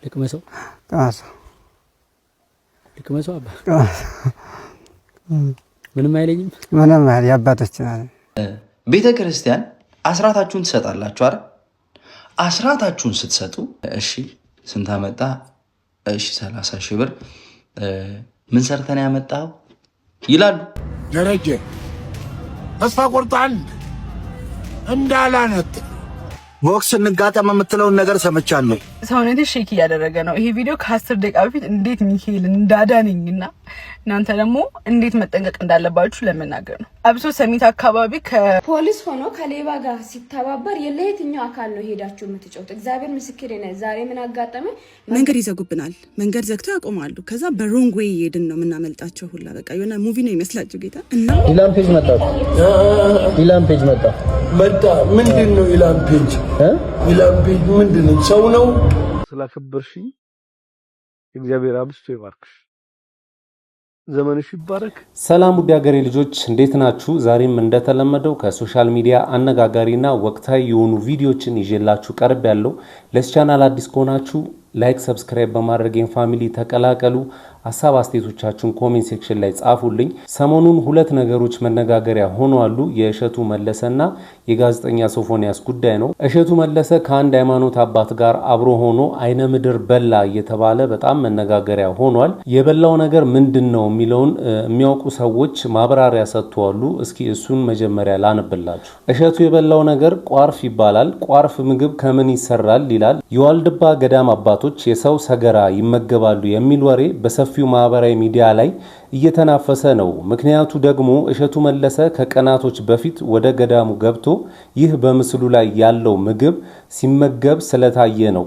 ልቅመሰው አባ ምንም አይለኝም። ምንም አይል ያባቶች ቤተ ክርስቲያን አስራታችሁን ትሰጣላችሁ አይደል? አስራታችሁን ስትሰጡ እሺ ስንት አመጣ? እሺ 30,000 ብር ምን ሰርተን ያመጣው ይላሉ። ደረጀ ተስፋ ቆርጧል እንዳላነት ቦክስ እንጋጠም የምትለውን ነገር ሰምቻለሁ። ሰውነቴ ሼክ እያደረገ ነው። ይሄ ቪዲዮ ከ10 ደቂቃ በፊት እንዴት ሚካኤል እንዳዳነኝና እናንተ ደግሞ እንዴት መጠንቀቅ እንዳለባችሁ ለመናገር ነው። አብሶ ሰሚት አካባቢ ከፖሊስ ሆኖ ከሌባ ጋር ሲተባበር የለየትኛው አካል ነው ሄዳችሁ የምትጨውት? እግዚአብሔር ምስክሬ ነው። ዛሬ ምን አጋጠመ? መንገድ ይዘጉብናል። መንገድ ዘግተው ያቆማሉ። ከዛ በሮንግ ዌይ ሄድን ነው የምናመልጣቸው ሁላ። በቃ የሆነ ሙቪ ነው ይመስላችሁ ጌታ። እና ኢላም ፔጅ መጣ። ምንድን ነው ኢላም ፔጅ? ኢላም ፔጅ ምንድን ነው? ሰው ነው። ስላከበርሽኝ እግዚአብሔር አብስቶ ይባርክሽ። ዘመንሽ ይባረክ። ሰላም ውድ ሀገሬ ልጆች እንዴት ናችሁ? ዛሬም እንደተለመደው ከሶሻል ሚዲያ አነጋጋሪና ወቅታዊ የሆኑ ቪዲዮችን ይዤላችሁ ቀርብ ያለው። ለዚህ ቻናል አዲስ ከሆናችሁ ላይክ፣ ሰብስክራይብ በማድረግ ፋሚሊ ተቀላቀሉ። ሐሳብ አስተያየቶቻችሁን ኮሜንት ሴክሽን ላይ ጻፉልኝ። ሰሞኑን ሁለት ነገሮች መነጋገሪያ ሆነዋል። የእሸቱ መለሰና የጋዜጠኛ ሶፎንያስ ጉዳይ ነው። እሸቱ መለሰ ከአንድ ሃይማኖት አባት ጋር አብሮ ሆኖ አይነ ምድር በላ እየተባለ በጣም መነጋገሪያ ሆኗል። የበላው ነገር ምንድነው የሚለውን የሚያውቁ ሰዎች ማብራሪያ ሰጥተዋል። እስኪ እሱን መጀመሪያ ላንብላችሁ። እሸቱ የበላው ነገር ቋርፍ ይባላል። ቋርፍ ምግብ ከምን ይሰራል ይላል። የዋልድባ ገዳም አባቶች የሰው ሰገራ ይመገባሉ የሚል ወሬ በሰፊው ማህበራዊ ሚዲያ ላይ እየተናፈሰ ነው። ምክንያቱ ደግሞ እሸቱ መለሰ ከቀናቶች በፊት ወደ ገዳሙ ገብቶ ይህ በምስሉ ላይ ያለው ምግብ ሲመገብ ስለታየ ነው።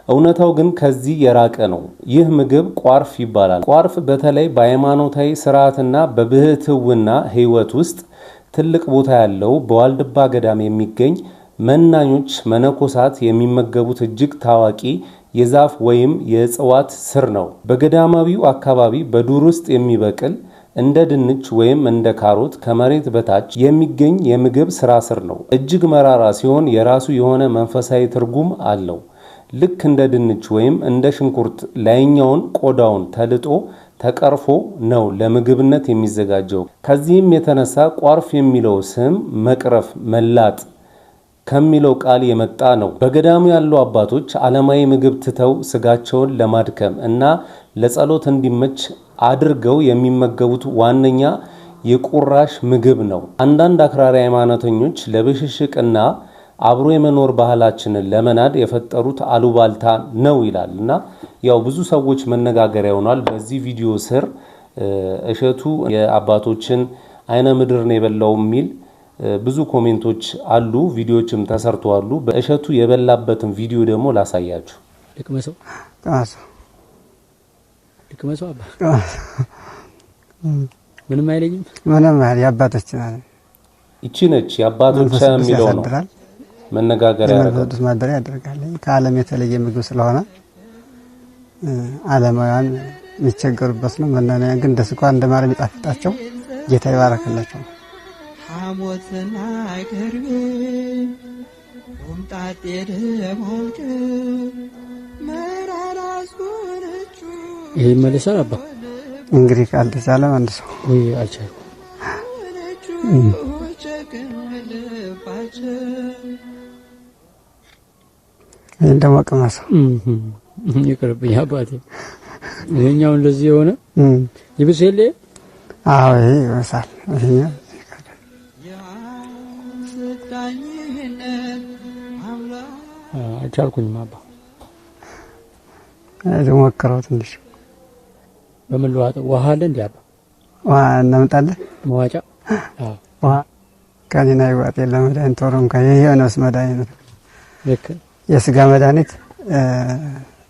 እውነታው ግን ከዚህ የራቀ ነው። ይህ ምግብ ቋርፍ ይባላል። ቋርፍ በተለይ በሃይማኖታዊ ስርዓትና በብህትውና ህይወት ውስጥ ትልቅ ቦታ ያለው በዋልድባ ገዳም የሚገኝ መናኞች መነኮሳት የሚመገቡት እጅግ ታዋቂ የዛፍ ወይም የእጽዋት ስር ነው። በገዳማዊው አካባቢ በዱር ውስጥ የሚበቅል እንደ ድንች ወይም እንደ ካሮት ከመሬት በታች የሚገኝ የምግብ ስራ ስር ነው። እጅግ መራራ ሲሆን የራሱ የሆነ መንፈሳዊ ትርጉም አለው። ልክ እንደ ድንች ወይም እንደ ሽንኩርት ላይኛውን ቆዳውን ተልጦ ተቀርፎ ነው ለምግብነት የሚዘጋጀው። ከዚህም የተነሳ ቋርፍ የሚለው ስም መቅረፍ፣ መላጥ ከሚለው ቃል የመጣ ነው። በገዳሙ ያሉ አባቶች ዓለማዊ ምግብ ትተው ስጋቸውን ለማድከም እና ለጸሎት እንዲመች አድርገው የሚመገቡት ዋነኛ የቁራሽ ምግብ ነው። አንዳንድ አክራሪ ሃይማኖተኞች ለብሽሽቅና አብሮ የመኖር ባህላችንን ለመናድ የፈጠሩት አሉባልታ ነው ይላል እና ያው ብዙ ሰዎች መነጋገሪያ ሆኗል። በዚህ ቪዲዮ ስር እሸቱ የአባቶችን አይነ ምድር ነው የበላው የሚል ብዙ ኮሜንቶች አሉ፣ ቪዲዮዎችም ተሰርተዋል። በእሸቱ የበላበትን ቪዲዮ ደግሞ ላሳያችሁ። ልቅመሰው አባ ምንም አይለኝም። ምንም አይል ያባቶች እቺ ነች የአባቶች የሚለው ነው መነጋገሪያ ያደርጋል። ማደሪያ ያደርጋል። ከዓለም የተለየ ምግብ ስለሆነ ዓለማውያን የሚቸገሩበት ነው። መናንያን ግን ደስኳ እንደማር የሚጣፍጣቸው ጌታ ይባረክላቸው። ሐሞትና አይቀርብ ወምጣጤ ደሞልከ መራራስ ሆነቹ ይሄ መለሰል አባ እንግዲህ ካልተቻለ አንድ ሰው ወይ አልቻለ እንደው ቀማሳ ይቅርብኝ አባቴ። ይሄኛው እንደዚህ የሆነ ይብስል። አዎ ይብሳል። ይሄኛው አልቻልኩኝም አባ። ሞክረው ትንሽ በምን ልዋጥ? ውሃ አለ እንዴ አባ? ውሃ እናምጣለን። መዋጫ ውሃ ከኔና ይዋጥ ለመድኃኒት ወሩን ከየሆነስ መድኃኒት ልክ የስጋ መድኃኒት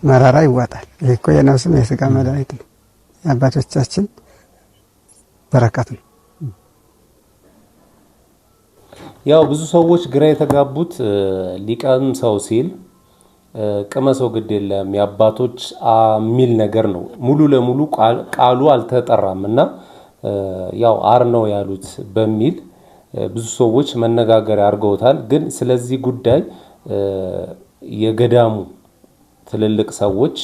መራራ ይዋጣል። ይሄ እኮ የነፍስም የስጋ መድኃኒት ነው። የአባቶቻችን በረከት ነው። ያው ብዙ ሰዎች ግራ የተጋቡት ሊቃን ሰው ሲል ቅመሰው ግድ የለም የአባቶች የሚል ነገር ነው። ሙሉ ለሙሉ ቃሉ አልተጠራምና ያው አር ነው ያሉት በሚል ብዙ ሰዎች መነጋገር አድርገውታል። ግን ስለዚህ ጉዳይ የገዳሙ ትልልቅ ሰዎች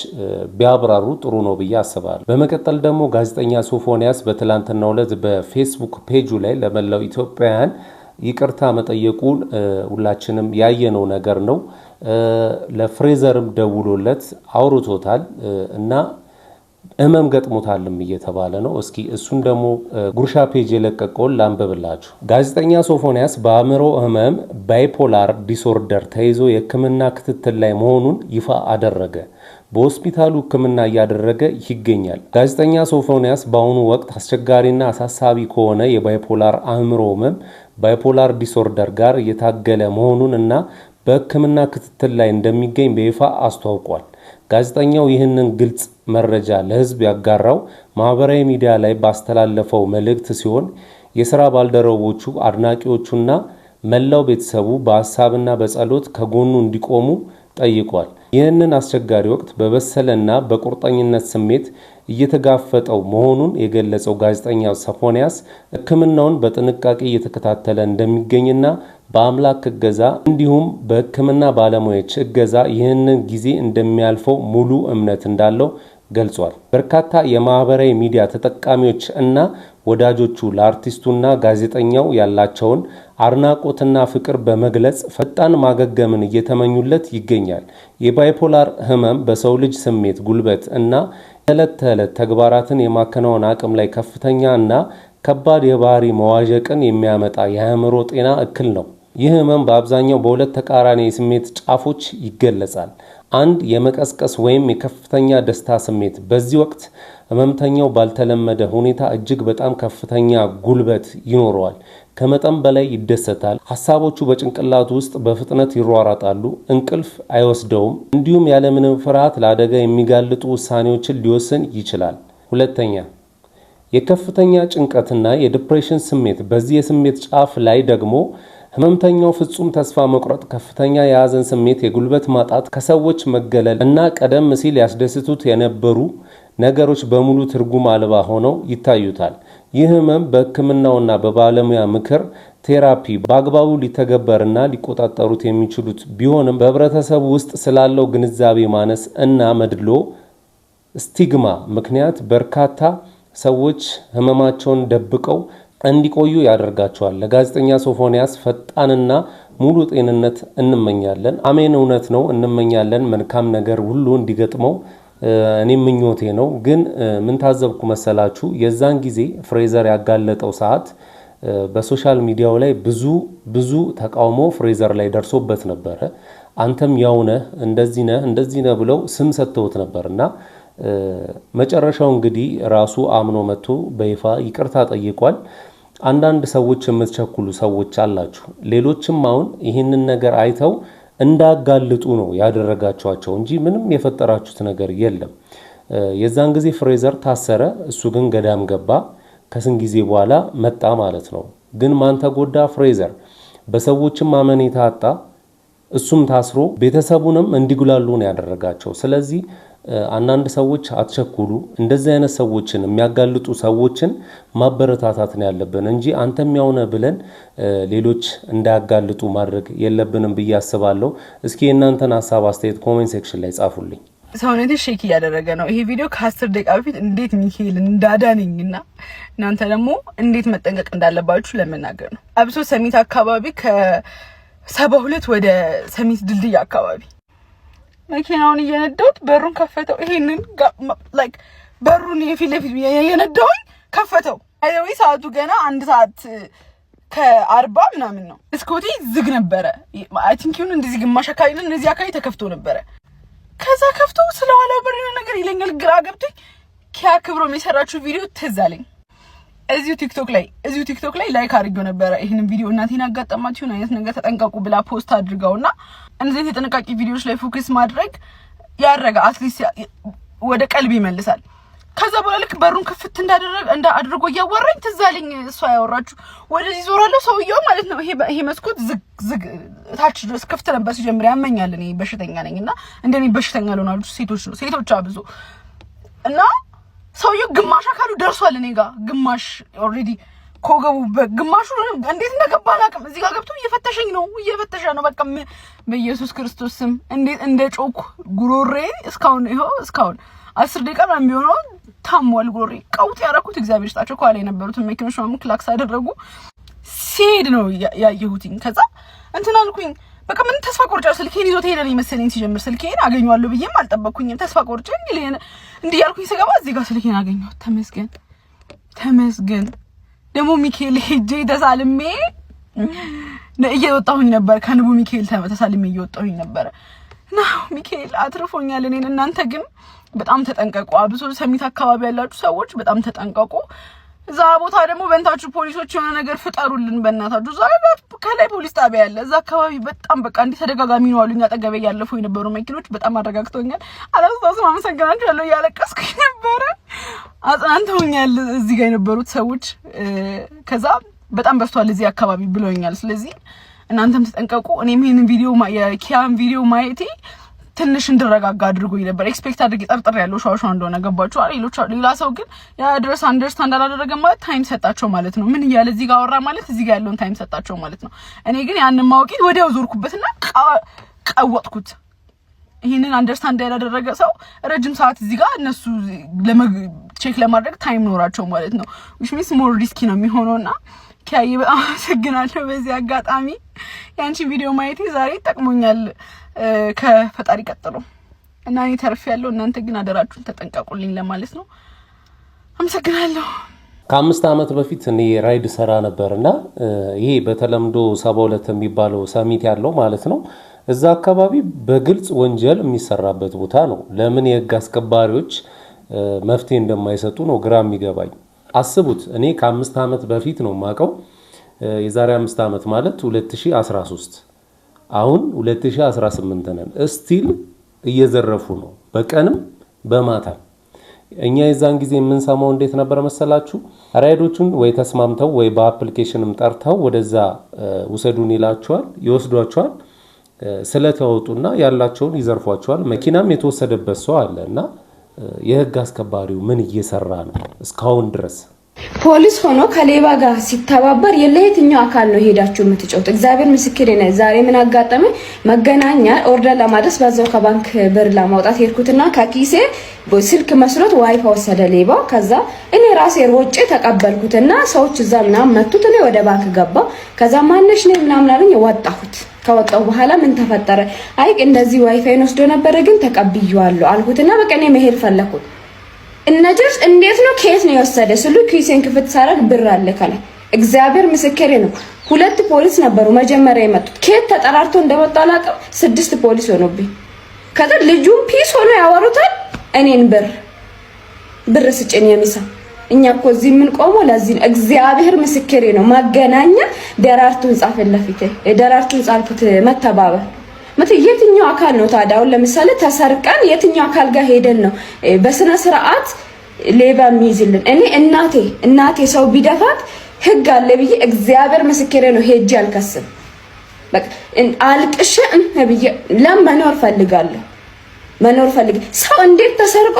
ቢያብራሩ ጥሩ ነው ብዬ አስባለሁ። በመቀጠል ደግሞ ጋዜጠኛ ሶፎንያስ በትላንትናው ዕለት በፌስቡክ ፔጁ ላይ ለመላው ኢትዮጵያውያን ይቅርታ መጠየቁን ሁላችንም ያየነው ነገር ነው። ለፍሬዘርም ደውሎለት አውርቶታል እና ህመም ገጥሞታልም እየተባለ ነው። እስኪ እሱን ደግሞ ጉርሻ ፔጅ የለቀቀውን ላንብብላችሁ። ጋዜጠኛ ሶፎንያስ በአእምሮ ህመም ባይፖላር ዲስኦርደር ተይዞ የህክምና ክትትል ላይ መሆኑን ይፋ አደረገ። በሆስፒታሉ ህክምና እያደረገ ይገኛል። ጋዜጠኛ ሶፎንያስ በአሁኑ ወቅት አስቸጋሪና አሳሳቢ ከሆነ የባይፖላር አእምሮ ህመም ባይፖላር ዲስኦርደር ጋር እየታገለ መሆኑን እና በህክምና ክትትል ላይ እንደሚገኝ በይፋ አስተዋውቋል። ጋዜጠኛው ይህንን ግልጽ መረጃ ለህዝብ ያጋራው ማህበራዊ ሚዲያ ላይ ባስተላለፈው መልእክት ሲሆን የሥራ ባልደረቦቹ፣ አድናቂዎቹና መላው ቤተሰቡ በሐሳብና በጸሎት ከጎኑ እንዲቆሙ ጠይቋል። ይህንን አስቸጋሪ ወቅት በበሰለና በቁርጠኝነት ስሜት እየተጋፈጠው መሆኑን የገለጸው ጋዜጠኛ ሶፎንያስ ህክምናውን በጥንቃቄ እየተከታተለ እንደሚገኝና በአምላክ እገዛ እንዲሁም በህክምና ባለሙያዎች እገዛ ይህንን ጊዜ እንደሚያልፈው ሙሉ እምነት እንዳለው ገልጿል። በርካታ የማህበራዊ ሚዲያ ተጠቃሚዎች እና ወዳጆቹ ለአርቲስቱና ጋዜጠኛው ያላቸውን አድናቆትና ፍቅር በመግለጽ ፈጣን ማገገምን እየተመኙለት ይገኛል። የባይፖላር ህመም በሰው ልጅ ስሜት፣ ጉልበት እና ዕለት ተዕለት ተግባራትን የማከናወን አቅም ላይ ከፍተኛ እና ከባድ የባህሪ መዋዠቅን የሚያመጣ የአእምሮ ጤና እክል ነው። ይህ ህመም በአብዛኛው በሁለት ተቃራኒ የስሜት ጫፎች ይገለጻል። አንድ የመቀስቀስ ወይም የከፍተኛ ደስታ ስሜት። በዚህ ወቅት ህመምተኛው ባልተለመደ ሁኔታ እጅግ በጣም ከፍተኛ ጉልበት ይኖረዋል። ከመጠን በላይ ይደሰታል። ሐሳቦቹ በጭንቅላቱ ውስጥ በፍጥነት ይሯራጣሉ። እንቅልፍ አይወስደውም። እንዲሁም ያለምንም ፍርሃት ለአደጋ የሚጋልጡ ውሳኔዎችን ሊወስን ይችላል። ሁለተኛ የከፍተኛ ጭንቀትና የዲፕሬሽን ስሜት። በዚህ የስሜት ጫፍ ላይ ደግሞ ህመምተኛው ፍጹም ተስፋ መቁረጥ፣ ከፍተኛ የሐዘን ስሜት፣ የጉልበት ማጣት፣ ከሰዎች መገለል እና ቀደም ሲል ያስደስቱት የነበሩ ነገሮች በሙሉ ትርጉም አልባ ሆነው ይታዩታል። ይህ ህመም በህክምናውና በባለሙያ ምክር ቴራፒ በአግባቡ ሊተገበርና ሊቆጣጠሩት የሚችሉት ቢሆንም በህብረተሰቡ ውስጥ ስላለው ግንዛቤ ማነስ እና መድሎ ስቲግማ ምክንያት በርካታ ሰዎች ህመማቸውን ደብቀው እንዲቆዩ ያደርጋቸዋል። ለጋዜጠኛ ሶፎንያስ ፈጣንና ሙሉ ጤንነት እንመኛለን። አሜን፣ እውነት ነው፣ እንመኛለን። መልካም ነገር ሁሉ እንዲገጥመው እኔ ምኞቴ ነው። ግን ምን ታዘብኩ መሰላችሁ? የዛን ጊዜ ፍሬዘር ያጋለጠው ሰዓት በሶሻል ሚዲያው ላይ ብዙ ተቃውሞ ፍሬዘር ላይ ደርሶበት ነበረ። አንተም ያው ነህ፣ እንደዚህ ነህ ብለው ስም ሰጥተውት ነበርና መጨረሻው እንግዲህ ራሱ አምኖ መጥቶ በይፋ ይቅርታ ጠይቋል። አንዳንድ ሰዎች የምትቸኩሉ ሰዎች አላችሁ። ሌሎችም አሁን ይህንን ነገር አይተው እንዳጋልጡ ነው ያደረጋቸዋቸው እንጂ ምንም የፈጠራችሁት ነገር የለም። የዛን ጊዜ ፍሬዘር ታሰረ፣ እሱ ግን ገዳም ገባ። ከስንት ጊዜ በኋላ መጣ ማለት ነው። ግን ማን ተጎዳ? ፍሬዘር። በሰዎችም አመኔታ አጣ፣ እሱም ታስሮ ቤተሰቡንም እንዲጉላሉ ነው ያደረጋቸው። ስለዚህ አንዳንድ ሰዎች አትቸኩሉ። እንደዚህ አይነት ሰዎችን የሚያጋልጡ ሰዎችን ማበረታታት ነው ያለብን እንጂ አንተም ያውነ ብለን ሌሎች እንዳያጋልጡ ማድረግ የለብንም ብዬ አስባለሁ። እስኪ የእናንተን ሀሳብ አስተያየት ኮሜንት ሴክሽን ላይ ጻፉልኝ። ሰውነቴ ሼክ እያደረገ ነው። ይሄ ቪዲዮ ከ10 ደቂቃ በፊት እንዴት ሚካኤል እንዳዳነኝና እናንተ ደግሞ እንዴት መጠንቀቅ እንዳለባችሁ ለመናገር ነው። አብሶ ሰሚት አካባቢ ከ72 ወደ ሰሚት ድልድይ አካባቢ መኪናውን እየነዳሁት በሩን ከፈተው። ይሄንን ላይክ በሩን የፊት ለፊት የነዳሁኝ ከፈተው። አይደው ሰዓቱ ገና 1 ሰዓት ከ40 ምናምን ነው። እስኮቴ ዝግ ነበረ። አይ ቲንክ ይሁን እንደዚህ ግማሽ አካባቢ ነው፣ እንደዚህ አካባቢ ተከፍቶ ነበረ። ከዛ ከፍቶ ስለዋላው በር ነገር ይለኛል። ግራ ገብቶኝ ኪያ ክብሮ የሰራችው ቪዲዮ ትዝ አለኝ። እዚሁ ቲክቶክ ላይ ላይክ አድርጌው ነበረ። ይሄንን ቪዲዮ እናቴን አጋጠማችሁ አይነት ነገር ተጠንቀቁ ብላ ፖስት አድርጋውና እንደዚህ የጥንቃቄ ቪዲዮዎች ላይ ፎከስ ማድረግ ያረጋ አትሊስት ወደ ቀልብ ይመልሳል። ከዛ በኋላ ልክ በሩን ክፍት እንዳደረገው እያወራኝ ትዝ አለኝ። እሷ ያወራችሁ ወደዚህ ዞራለሁ ሰውየው ማለት ነው። ይሄ መስኮት ዝግ ታች ድረስ ክፍት ነበር ሲጀምር። ያመኛል፣ እኔ በሽተኛ ነኝና እንደኔ በሽተኛ ለሆናችሁ ሴቶች አብዙ እና ሰውየው ግማሽ አካሉ ደርሷል እኔ ጋር ግማሽ ኦልሬዲ ኮገቡ በግማሹ እንዴት እንደገባ አላውቅም። እዚህ ጋር ገብቶ እየፈተሸኝ ነው እየፈተሸ ነው። በቃ በኢየሱስ ክርስቶስ ስም እንዴት እንደጮኩ ጉሮሬ እስካሁን 10 ደቂቃ ነው የሚሆነው ታሟል ጉሮሬ። ቀውጥ ያደረኩት እግዚአብሔር ይስጣቸው ከኋላ የነበሩትን መኪኖች ማሙ ክላክስ አደረጉ። ሲሄድ ነው ያየሁትኝ። ከዛ እንትን አልኩኝ በቃ ምን ተስፋ ቆርጫው ስልኬን ይዞት ሄደን ይመስለኝ። ሲጀምር ስልኬን አገኘዋለሁ ብዬም አልጠበቅኩኝም። ተስፋ ቆርጬ እንዲህ ያልኩኝ ስገባ እዚህ ጋር ስልኬን አገኘሁት። ተመስገን ደግሞ ሚካኤል ሄጄ ተሳልሜ እየወጣሁኝ ነበር። ከንቡ ሚካኤል ተሳልሜ እየወጣሁኝ ነበር እና ሚካኤል አትርፎኛል እኔን። እናንተ ግን በጣም ተጠንቀቁ። አብሶ ሰሚት አካባቢ ያላችሁ ሰዎች በጣም ተጠንቀቁ። እዛ ቦታ ደግሞ በእንታችሁ ፖሊሶች የሆነ ነገር ፍጠሩልን በእናታችሁ። እዛ ከላይ ፖሊስ ጣቢያ ያለ እዛ አካባቢ በጣም በቃ እንዲህ ተደጋጋሚ ነው አሉኝ። አጠገቤ ያለፉ የነበሩ መኪኖች በጣም አረጋግተውኛል። አላስታውስም፣ አመሰግናችኋለሁ እያለቀስኩኝ ነበረ። አጽናንተውኛል እዚህ ጋር የነበሩት ሰዎች። ከዛ በጣም በዝቷል እዚህ አካባቢ ብለውኛል። ስለዚህ እናንተም ተጠንቀቁ። እኔም ይሄንን ቪዲዮ የኪያን ቪዲዮ ማየቴ ትንሽ እንድረጋጋ አድርጎኝ ነበር። ኤክስፔክት አድርጌ ጠርጥር ያለው ሻውሻው እንደሆነ ገባችሁ አይደል? ሌላ ሰው ግን ያ ድረስ አንደርስታንድ አላደረገም ማለት ታይም ሰጣቸው ማለት ነው። ምን እያለ እዚህ ጋር አወራ ማለት እዚህ ጋር ያለውን ታይም ሰጣቸው ማለት ነው። እኔ ግን ያንን ማውቂ ወዲያው ዞርኩበትና ቀወጥኩት። ይሄንን አንደርስታንድ ያላደረገ ሰው ረጅም ሰዓት እዚህ ጋር እነሱ ቼክ ለማድረግ ታይም ኖራቸው ማለት ነው። which means more risky ነው የሚሆነውና ከያይ በጣም አመሰግናለሁ። በዚህ አጋጣሚ ያንቺ ቪዲዮ ማየቴ ዛሬ ጠቅሞኛል ከፈጣሪ ቀጥሎ እና እኔ ተርፍ ያለው እናንተ ግን አደራችሁን ተጠንቀቁልኝ ለማለት ነው። አመሰግናለሁ። ከ5 ዓመት በፊት እኔ ራይድ ሰራ ነበርና ይሄ በተለምዶ 72 የሚባለው ሰሚት ያለው ማለት ነው። እዛ አካባቢ በግልጽ ወንጀል የሚሰራበት ቦታ ነው። ለምን የህግ አስከባሪዎች መፍትሄ እንደማይሰጡ ነው ግራ የሚገባኝ። አስቡት እኔ ከ5 ዓመት በፊት ነው ማቀው የዛሬ 5 ዓመት ማለት 2013 አሁን 2018 ነን። ስቲል እየዘረፉ ነው በቀንም በማታ። እኛ የዛን ጊዜ የምንሰማው እንዴት ነበር መሰላችሁ? ራይዶቹን ወይ ተስማምተው ወይ በአፕሊኬሽንም ጠርተው ወደዛ ውሰዱን ይላቸዋል፣ ይወስዷቸዋል። ስለተወጡና ያላቸውን ይዘርፏቸዋል። መኪናም የተወሰደበት ሰው አለና የህግ አስከባሪው ምን እየሰራ ነው እስካሁን ድረስ? ፖሊስ ሆኖ ከሌባ ጋር ሲተባበር የለየትኛው አካል ነው ሄዳችሁ የምትጮት? እግዚአብሔር ምስክሬ ነው። ዛሬ ምን አጋጠመ? መገናኛ ኦርደር ለማድረስ ባዛው ከባንክ ብር ለማውጣት ሄድኩትና ከኪሴ ስልክ መስሎት ዋይፋ ወሰደ ሌባው። ከዛ እኔ ራሴ ሮጬ ተቀበልኩትና ሰዎች እዛ ምናምን መቱት። እኔ ወደ ባንክ ገባው። ከዛ ማነሽ ነው ምናምን አለኝ። ወጣሁት። ከወጣው በኋላ ምን ተፈጠረ? አይ እንደዚህ ዋይፋይን ወስዶ ነበር ግን ተቀብዬዋለሁ አልኩትና በቃ እኔ መሄድ ፈለኩት። እነጀስ እንዴት ነው ከየት ነው የወሰደ ስሉ ኪሴን ክፍት ሳረግ ብር አለ ከላይ። እግዚአብሔር ምስክሬ ነው። 2 ፖሊስ ነበሩ መጀመሪያ የመጡት። ከየት ተጠራርቶ እንደወጣ አላውቅም። 6 ፖሊስ ሆኖብኝ። ከዛ ልጁን ፒስ ሆኖ ያወሩታል። እኔን ብር ስጭኝ የሚሳ እኛ እኮ እዚህ ምን ቆሞ ለዚህ ነው። እግዚአብሔር ምስክሬ ነው። ማገናኛ ደራርቱን ጻፈለፊት ደራርቱን ጻልኩት መተባበር የትኛው አካል ነው ታዲያ? አሁን ለምሳሌ ተሰርቀን የትኛው አካል ጋር ሄደን ነው በስነ ስርዓት ሌባ የሚይዝልን? እኔ እናቴ ሰው ቢደፋት ህግ አለ ብዬ እግዚአብሔር ምስክሬ ነው ሄጄ አልከስም። በቃ አልቅሼ ብዬ ለመኖር ፈልጋለሁ። ሰው እንዴት ተሰርቆ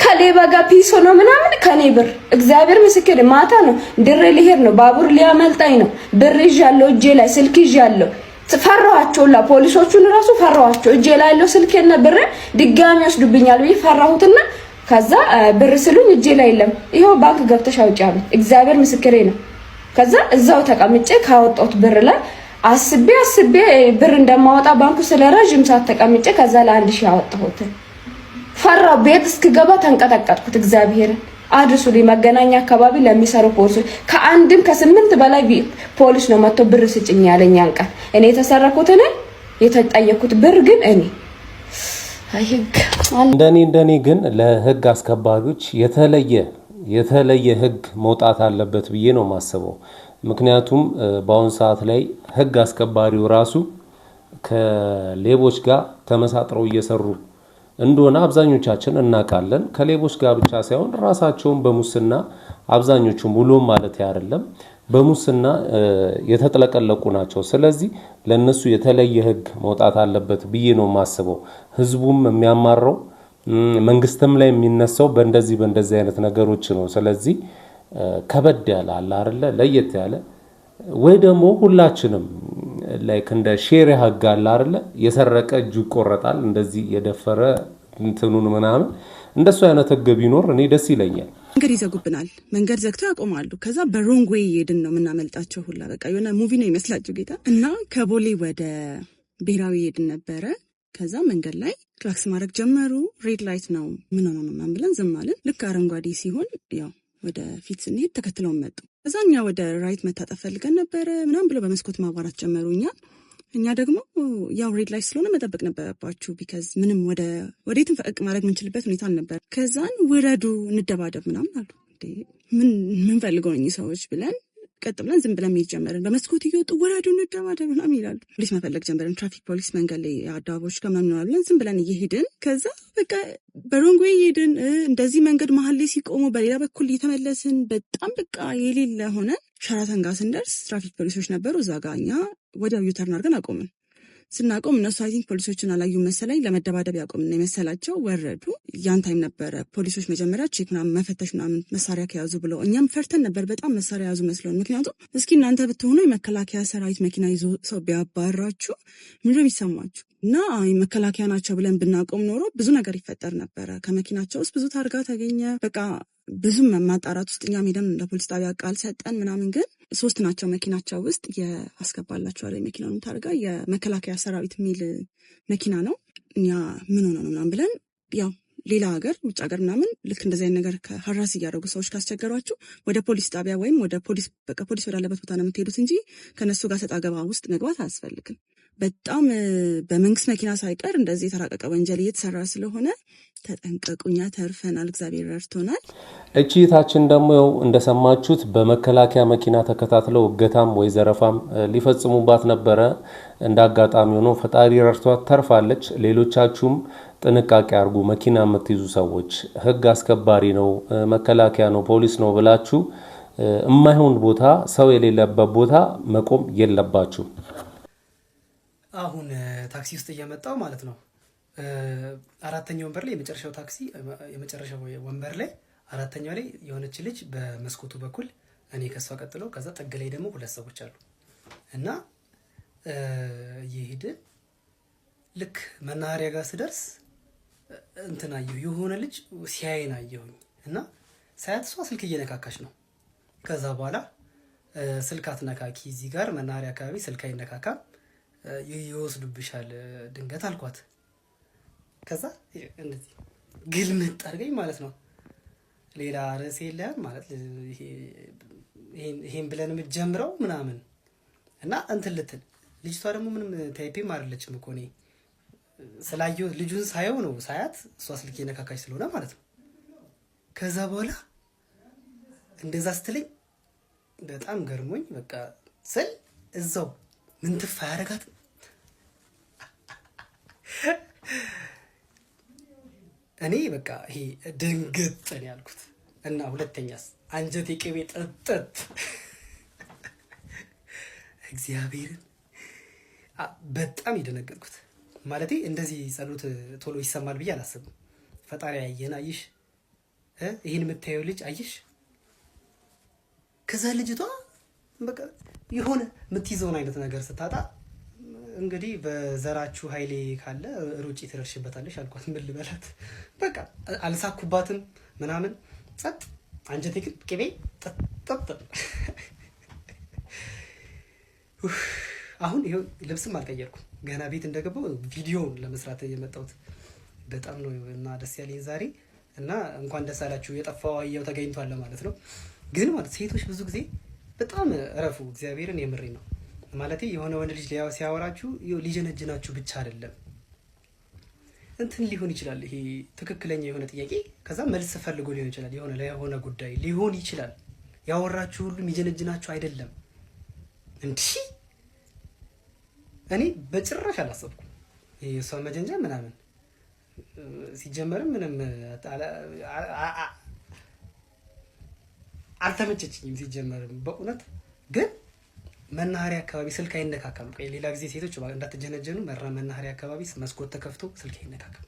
ከሌባ ጋር ፒስ ሆኖ ምናምን ከኔ ብር እግዚአብሔር ምስክሬ ማታ ነው ድሬ ልሄድ ነው ባቡር ሊያመልጣኝ ነው። ብር ይዣለሁ እጄ ላይ ስልክ ይዣለሁ። ፈራኋቸው ፖሊሶቹን ራሱ ፈራኋቸው። እጄ ላይ ያለው ስልኬና ብር ድጋሚ ወስዱብኛል ብዬ ፈራሁትና ከዛ ብር ስሉኝ እጄ ላይ የለም። ይሄው ባንክ ገብተሽ አውጪ አሉኝ። እግዚአብሔር ምስክሬ ነው። ከዛ እዛው ተቀምጬ ካወጣሁት ብር ላይ አስቤ ብር እንደማወጣ ባንኩ ስለረጅም ሰዓት ተቀምጬ ከዛ ለ1000 አወጣሁት። ፈራው። ቤት እስክገባ ተንቀጠቀጥኩት። እግዚአብሔር አድርሱልኝ። መገናኛ አካባቢ ለሚሰሩ ፖሊሶች ከአንድም ከ8 በላይ ፖሊስ ነው መጥቶ ብር ስጭኝ ያለኝ አንቀር። እኔ የተሰረኩት የተጠየኩት ብር ግን እኔ እንደኔ ግን ለህግ አስከባሪዎች የተለየ ህግ መውጣት አለበት ብዬ ነው ማስበው። ምክንያቱም በአሁን ሰዓት ላይ ህግ አስከባሪው ራሱ ከሌቦች ጋር ተመሳጥረው እየሰሩ እንደሆነ አብዛኞቻችን እናውቃለን። ከሌቦች ጋር ብቻ ሳይሆን ራሳቸውን በሙስና አብዛኞቹ ሙሉም ማለት አይደለም በሙስና የተጠለቀለቁ ናቸው። ስለዚህ ለነሱ የተለየ ህግ መውጣት አለበት ብዬ ነው ማስበው። ህዝቡም የሚያማረው መንግስትም ላይ የሚነሳው በእንደዚህ አይነት ነገሮች ነው። ስለዚህ ከበድ ያለ አለ አይደለ ለየት ያለ ወይ ደግሞ ሁላችንም ላይክ እንደ ሼር ያህግ አለ አይደለ የሰረቀ እጁ ይቆረጣል እንደዚህ የደፈረ እንትኑን ምናምን እንደሱ አይነት ህግ ቢኖር እኔ ደስ ይለኛል። መንገድ ይዘጉብናል፣ መንገድ ዘግተው ያቆማሉ። ከዛ በሮንግ ዌይ ሄድን ነው የምናመልጣቸው ሁላ በቃ የሆነ ሙቪ ነው ይመስላችሁ ጌታ። እና ከቦሌ ወደ ብሔራዊ ሄድን ነበረ። ከዛ መንገድ ላይ ክላክስ ማድረግ ጀመሩ። ሬድ ላይት ነው ምን ሆነ ነው ብለን ዝም አልን። ልክ አረንጓዴ ሲሆን ያው ወደ ፊት ስንሄድ ተከትለው መጡ። ከዛ እኛ ወደ ራይት መታጠፍ ፈልገን ነበረ ምናምን ብሎ በመስኮት ማባራት ጀመሩ። እኛ ደግሞ ያው ሬድ ላይት ስለሆነ መጠበቅ ነበረባችሁ ቢካዝ ምንም ወዴትም ፈቀቅ ማድረግ የምንችልበት ሁኔታ አልነበር። ከዛን ውረዱ እንደባደብ ምናምን አሉ። ምን ፈልገው እኚህ ሰዎች ብለን ቀጥ ብለን ዝም ብለን መሄድ ጀመርን። በመስኮት እየወጡ ውረዱ እንደባደብ ምናምን ይላሉ። ፖሊስ መፈለግ ጀመርን። ትራፊክ ፖሊስ መንገድ ላይ አዳባቦች ከምናምን ነው ብለን ዝም ብለን እየሄድን ከዛ በቃ በሮንግ ዌይ ሄድን። እንደዚህ መንገድ መሀል ላይ ሲቆሙ በሌላ በኩል እየተመለስን በጣም በቃ የሌለ ሆነ። ሸራተን ጋር ስንደርስ ትራፊክ ፖሊሶች ነበሩ እዛ ጋር። እኛ ወዲያው ዩተርን አድርገን አቆምን። ስናቆም እነሱ አይ ቲንክ ፖሊሶችን አላዩ መሰለኝ ለመደባደብ ያቆምና የመሰላቸው ወረዱ። ያን ታይም ነበረ ፖሊሶች መጀመሪያ ቼክ ምናምን መፈተሽ ምናምን መሳሪያ ከያዙ ብለው እኛም ፈርተን ነበር በጣም መሳሪያ ያዙ መስሎን። ምክንያቱም እስኪ እናንተ ብትሆኑ የመከላከያ ሰራዊት መኪና ይዞ ሰው ቢያባራችሁ ምንድነው የሚሰማችሁ? እና መከላከያ ናቸው ብለን ብናቆም ኖሮ ብዙ ነገር ይፈጠር ነበረ። ከመኪናቸው ውስጥ ብዙ ታርጋ ተገኘ። በቃ ብዙም ማጣራት ውስጥ እኛም ሄደን ለፖሊስ ጣቢያ ቃል ሰጠን ምናምን። ግን 3 ናቸው መኪናቸው ውስጥ ያስገባላቸዋል የመኪናውን ታርጋ የመከላከያ ሰራዊት የሚል መኪና ነው። እኛ ምን ሆነ ነው ምናምን ብለን ያው ሌላ ሀገር ውጭ ሀገር ምናምን ልክ እንደዚህ አይነት ነገር ከሀራስ እያደረጉ ሰዎች ካስቸገሯችሁ ወደ ፖሊስ ጣቢያ ወይም ወደ ፖሊስ በቃ ፖሊስ ወዳለበት ቦታ ነው የምትሄዱት እንጂ ከነሱ ጋር ሰጣ ገባ ውስጥ መግባት አያስፈልግም። በጣም በመንግስት መኪና ሳይቀር እንደዚህ የተራቀቀ ወንጀል እየተሰራ ስለሆነ ተጠንቀቁኛ። ተርፈናል፣ እግዚአብሔር ረድቶናል። እቺታችን ደግሞ እንደሰማችሁት በመከላከያ መኪና ተከታትለው እገታም ወይ ዘረፋም ሊፈጽሙባት ነበረ። እንዳጋጣሚ ሆኖ ፈጣሪ ረድቷት ተርፋለች። ሌሎቻችሁም ጥንቃቄ አድርጉ። መኪና የምትይዙ ሰዎች ህግ አስከባሪ ነው፣ መከላከያ ነው፣ ፖሊስ ነው ብላችሁ የማይሆን ቦታ ሰው የሌለበት ቦታ መቆም የለባችሁ። አሁን ታክሲ ውስጥ እየመጣው ማለት ነው 4ኛው ወንበር ላይ የመጨረሻው ወንበር ላይ 4ኛው ላይ የሆነች ልጅ በመስኮቱ በኩል እኔ ከሷ ቀጥሎ ከዛ ጥግ ላይ ደግሞ 2 ሰዎች አሉ እና ይሄድ ልክ መናኸሪያ ጋር ስደርስ እንትና የሆነ ልጅ ሲያይና አየሁኝ እና ሳያት እሷ ስልክ እየነካካች ነው። ከዛ በኋላ ስልክ አትነካኪ እዚህ ጋር መናኸሪያ አካባቢ ስልክ አይነካካም ይወስዱብሻል ድንገት አልኳት። ከዛ እንደዚህ ግልምጥ አድርገኝ ማለት ነው። ሌላ ርዕስ የለህም ማለት ይሄን ብለን የምትጀምረው ምናምን እና እንትን ልትል ልጅቷ ደግሞ ምንም ታይፔም አይደለችም እኮ እኔ ስላየሁ ልጁን ሳየው ነው ሳያት እሷ ስልክ የነካካች ስለሆነ ማለት ነው። ከዛ በኋላ እንደዛ ስትለኝ በጣም ገርሞኝ በቃ ስል እዛው ምን ትፋ ያደርጋት እኔ በቃ ይሄ ድንገት ያልኩት እና ሁለተኛስ አንጀቴ ቅቤ ጠጥጥ እግዚአብሔርን በጣም ይደነገጥኩት። ማለቴ እንደዚህ ጸሎት ቶሎ ይሰማል ብዬ አላስብም። ፈጣሪ ያየን አይሽ ይሄን የምታየው ልጅ አይሽ። ከዛ ልጅቷ በቃ የሆነ የምትይዘውን አይነት ነገር ስታጣ እንግዲህ በዘራችሁ ኃይሌ ካለ ሩጪ ትደርሽበታለሽ አልኳት። ምን ልበላት በቃ አልሳኩባትም ምናምን ጸጥ። አንጀቴ ግን ቅቤ ጠጥ። አሁን ይሄው ልብስም አልቀየርኩም ገና ቤት እንደገባው ቪዲዮውን ለመስራት የመጣሁት በጣም ነው እና ደስ ያለኝ ዛሬ እና እንኳን ደስ አላችሁ የጠፋው አየው ተገኝቷል ማለት ነው። ግን ማለት ሴቶች ብዙ ጊዜ በጣም እረፉ። እግዚአብሔርን የምሬ ነው ማለት የሆነ ወንድ ልጅ ሲያወራችሁ ሊጀነጅናችሁ ብቻ አይደለም እንትን ሊሆን ይችላል። ይሄ ትክክለኛ የሆነ ጥያቄ ከዛ መልስ ፈልጎ ሊሆን ይችላል። የሆነ ለሆነ ጉዳይ ሊሆን ይችላል። ያወራችሁ ሁሉ የሚጀነጅናችሁ አይደለም። እንዴ እኔ በጭራሽ አላሰብኩም ይሄ እሷ መጀንጃ ምናምን ሲጀመርም ምንም አልተመቸችኝም ሲጀመርም በእውነት ግን መናኸሪያ አካባቢ ስልክ አይነካካም። ሌላ ጊዜ ሴቶች እንዳትጀነጀኑ መናኸሪያ አካባቢ መስኮት ተከፍቶ ስልክ አይነካካም።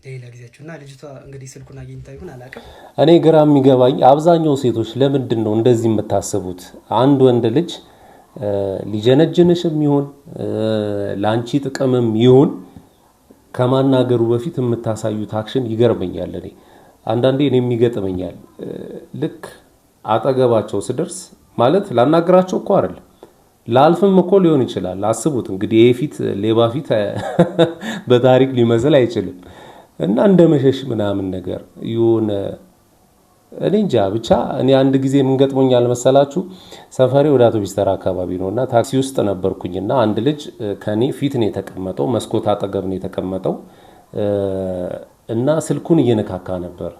ሌላ ጊዜያችሁና ልጅቷ እንግዲህ ስልኩን አግኝታ ይሁን አላውቅም። እኔ ግራ የሚገባኝ አብዛኛው ሴቶች ለምንድን ነው እንደዚህ የምታስቡት? አንድ ወንድ ልጅ ሊጀነጅንሽም ይሁን ላንቺ ጥቅምም ይሁን ከማናገሩ በፊት የምታሳዩት አክሽን ይገርመኛል። እኔ አንዳንዴ እኔም ይገጥመኛል። ልክ አጠገባቸው ስደርስ ማለት ላናገራቸው እኮ አይደል ላልፍም እኮ ሊሆን ይችላል። አስቡት እንግዲህ የፊት ሌባ ፊት በታሪክ ሊመስል አይችልም። እና እንደመሸሽ ምናምን ነገር ይሁን እኔ እንጃ ብቻ እኔ አንድ ጊዜ ምን ገጥሞኛል መሰላችሁ? ሰፈሬ ወደ አውቶቡስ ተራ አካባቢ ነውና ታክሲ ውስጥ ነበርኩኝና አንድ ልጅ ከኔ ፊት ነው የተቀመጠው፣ መስኮት አጠገብ ነው የተቀመጠው እና ስልኩን እየነካካ ነበር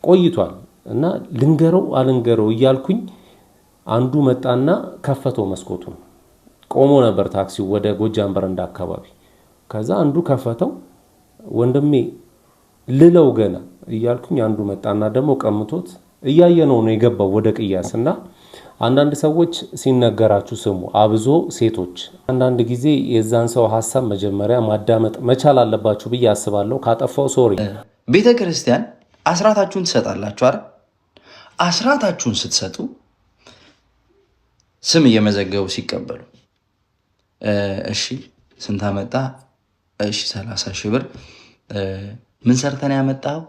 ቆይቷል። እና ልንገረው አልንገረው እያልኩኝ አንዱ መጣና ከፈተው መስኮቱን። ቆሞ ነበር ታክሲው ወደ ጎጃም በረንዳ አካባቢ። ከዛ አንዱ ከፈተው ወንድሜ ልለው ገና እያልኩኝ አንዱ መጣና ደግሞ ቀምቶት እያየነው ነው የገባው ወደ ቅያስና አንዳንድ ሰዎች ሲነገራችሁ ስሙ፣ አብዞ ሴቶች አንዳንድ ጊዜ የዛን ሰው ሐሳብ መጀመሪያ ማዳመጥ መቻል አለባችሁ ብዬ አስባለሁ። ካጠፋው ሶሪ። ቤተክርስቲያን አስራታችሁን ትሰጣላችሁ አይደል? አስራታችሁን ስትሰጡ ስም እየመዘገቡ ሲቀበሉ እሺ ስንት አመጣ? እሺ 30 ሺህ ብር ምን ሰርተን ያመጣው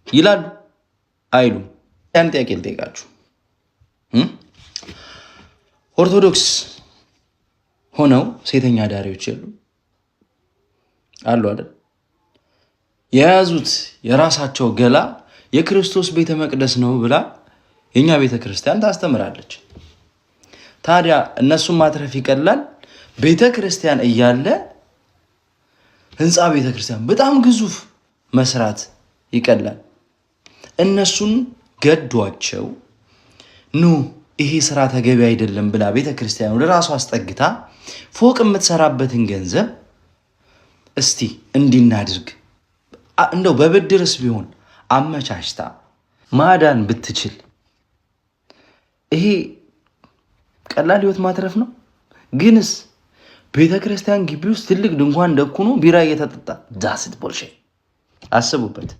ይላሉ አይሉም? ያን ጥያቄ ልጠይቃችሁ። ኦርቶዶክስ ሆነው ሴተኛ ዳሪዎች አሉ አይደል? የያዙት የራሳቸው ገላ የክርስቶስ ቤተ መቅደስ ነው ብላ የኛ ቤተ ክርስቲያን ታስተምራለች። ታዲያ እነሱን ማትረፍ ይቀላል? ቤተ ክርስቲያን እያለ ህንፃ ቤተ ክርስቲያን በጣም ግዙፍ መስራት ይቀላል? እነሱን ገዷቸው ኑ ይሄ ስራ ተገቢ አይደለም ብላ ቤተ ክርስቲያን ወደ ራሷ አስጠግታ ፎቅ የምትሰራበትን ገንዘብ እስቲ እንዲናድርግ እንደው በብድርስ ቢሆን አመቻችታ ማዳን ብትችል ይሄ ቀላል ህይወት ማትረፍ ነው? ግንስ ቤተ ክርስቲያን ግቢ ውስጥ ትልቅ ድንኳን ደኩኖ ቢራ እየተጠጣ ዳስት ቦልሼ አስቡበት።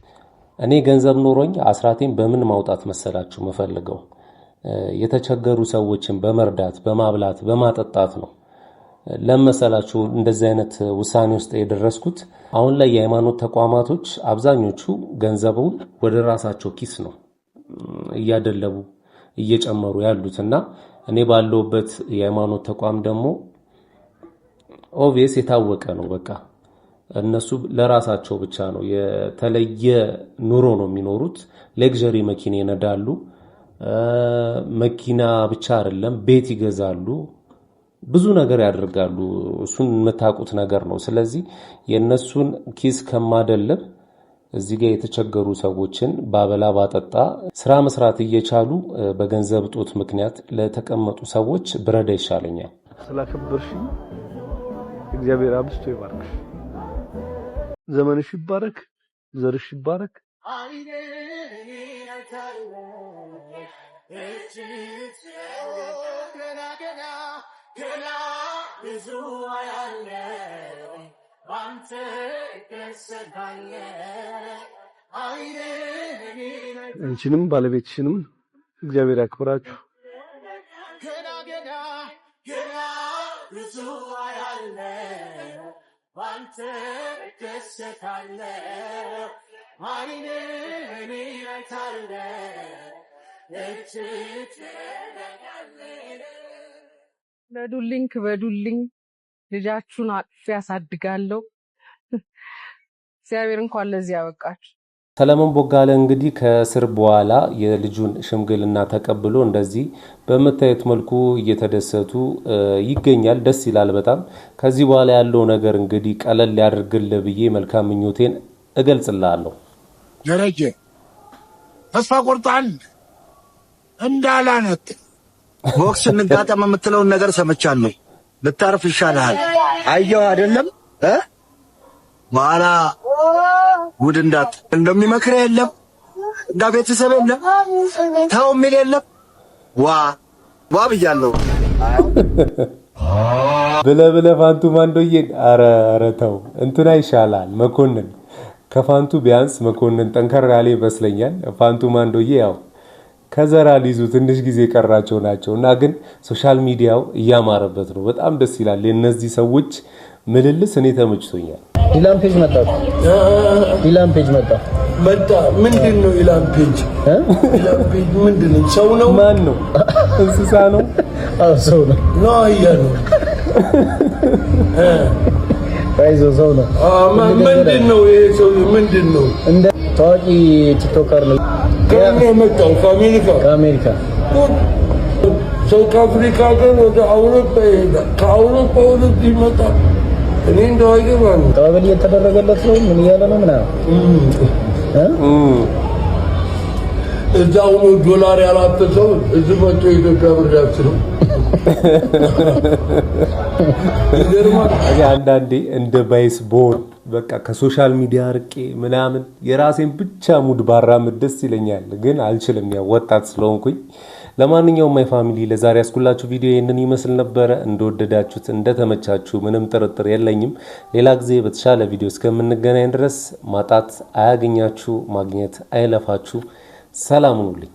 እኔ ገንዘብ ኖሮኝ አስራቴን በምን ማውጣት መሰላችሁ መፈልገው? የተቸገሩ ሰዎችን በመርዳት በማብላት በማጠጣት ነው። ለመሰላችሁ እንደዚህ አይነት ውሳኔ ውስጥ የደረስኩት አሁን ላይ የሃይማኖት ተቋማቶች አብዛኞቹ ገንዘቡን ወደ ራሳቸው ኪስ ነው እያደለቡ እየጨመሩ ያሉትና እኔ ባለውበት የሃይማኖት ተቋም ደግሞ ኦብቪየስ የታወቀ ነው። በቃ እነሱ ለራሳቸው ብቻ ነው የተለየ ኑሮ ነው የሚኖሩት። ሌክዠሪ መኪና ይነዳሉ። መኪና ብቻ አይደለም ቤት ይገዛሉ፣ ብዙ ነገር ያደርጋሉ። እሱን የምታውቁት ነገር ነው። ስለዚህ የነሱን ኪስ ከማደለብ እዚህ ጋር የተቸገሩ ሰዎችን ባበላ ባጠጣ ስራ መስራት እየቻሉ በገንዘብ ጦት ምክንያት ለተቀመጡ ሰዎች ብረዳ ይሻለኛል። ስላከበርሽ እግዚአብሔር አብስቶ ይባርክሽ። ዘመንሽ ይባረክ፣ ዘርሽ ይባረክ። አንቺንም ባለቤትሽንም እግዚአብሔር ያክብራችሁ። በዱልኝ ክበዱልኝ፣ ልጃችሁን አቅፌ ያሳድጋለሁ። እግዚአብሔር እንኳን ለዚህ ያበቃችሁ። ሰለሞን ቦጋለ እንግዲህ ከእስር በኋላ የልጁን ሽምግልና ተቀብሎ እንደዚህ በመታየት መልኩ እየተደሰቱ ይገኛል። ደስ ይላል በጣም። ከዚህ በኋላ ያለው ነገር እንግዲህ ቀለል ያድርግልህ ብዬ መልካም ምኞቴን እገልጽልሃለሁ። ደረጀ ተስፋ ቆርጣል እንዳላነት ቦክስ እንጋጠም የምትለውን ነገር ሰምቻለሁ። ልታርፍ ይሻልሃል። አየሁ አይደለም በኋላ ጉድ እንዳት እንደሚመክር የለም እንዳ ቤተሰብ የለም ተው የሚል የለም። ዋ ብያለሁ ብለ ፋንቱ ማንዶዬ። ኧረ ተው እንትና ይሻላል መኮንን ከፋንቱ ቢያንስ መኮንን ጠንከር ያለ ይመስለኛል። ፋንቱ ማንዶዬ ያው ከዘራ ሊይዙ ትንሽ ጊዜ ቀራቸው ናቸውና ግን ሶሻል ሚዲያው እያማረበት ነው። በጣም ደስ ይላል። የነዚህ ሰዎች ምልልስ እኔ ተመችቶኛል። ኢላም ፔጅ መጣ። ምንድን ነው ኢላም ፔጅ? ኢላም ፔጅ ምንድን ነው? ሰው ነው? ማን ነው? እንስሳ ነው? አዎ ሰው ነው። አያ ነው። አይዞ ሰው ነው። ምንድን ነው ይሄ ሰው? ምንድን ነው? እንደ ታዋቂ ቲክቶከር ነው። ከመጣው ከአሜሪካ ሰው ከአፍሪካ ግን ወደ አውሮፓ ይሄዳል። ከአውሮፓ ወደ ይመጣል። እኔ እንደው አይገባም። ቀበሌ እየተደረገለት ነው። ምን እያለ ነው ምናምን እዛው ነው ዶላር ያላፈሰው እዚህ መጥቶ የኢትዮጵያ ብር ያስለው። አንዳንዴ እንደ ባይስ ቦር በቃ ከሶሻል ሚዲያ ርቄ ምናምን የራሴን ብቻ ሙድ ባራምድ ደስ ይለኛል፣ ግን አልችልም፣ ያው ወጣት ስለሆንኩኝ። ለማንኛውም ማይ ፋሚሊ ለዛሬ ያስኩላችሁ ቪዲዮ ይሄንን ይመስል ነበረ። እንደወደዳችሁት እንደተመቻችሁ ምንም ጥርጥር የለኝም። ሌላ ጊዜ በተሻለ ቪዲዮ እስከምንገናኝ ድረስ ማጣት አያገኛችሁ፣ ማግኘት አይለፋችሁ። ሰላም ሁኑልኝ።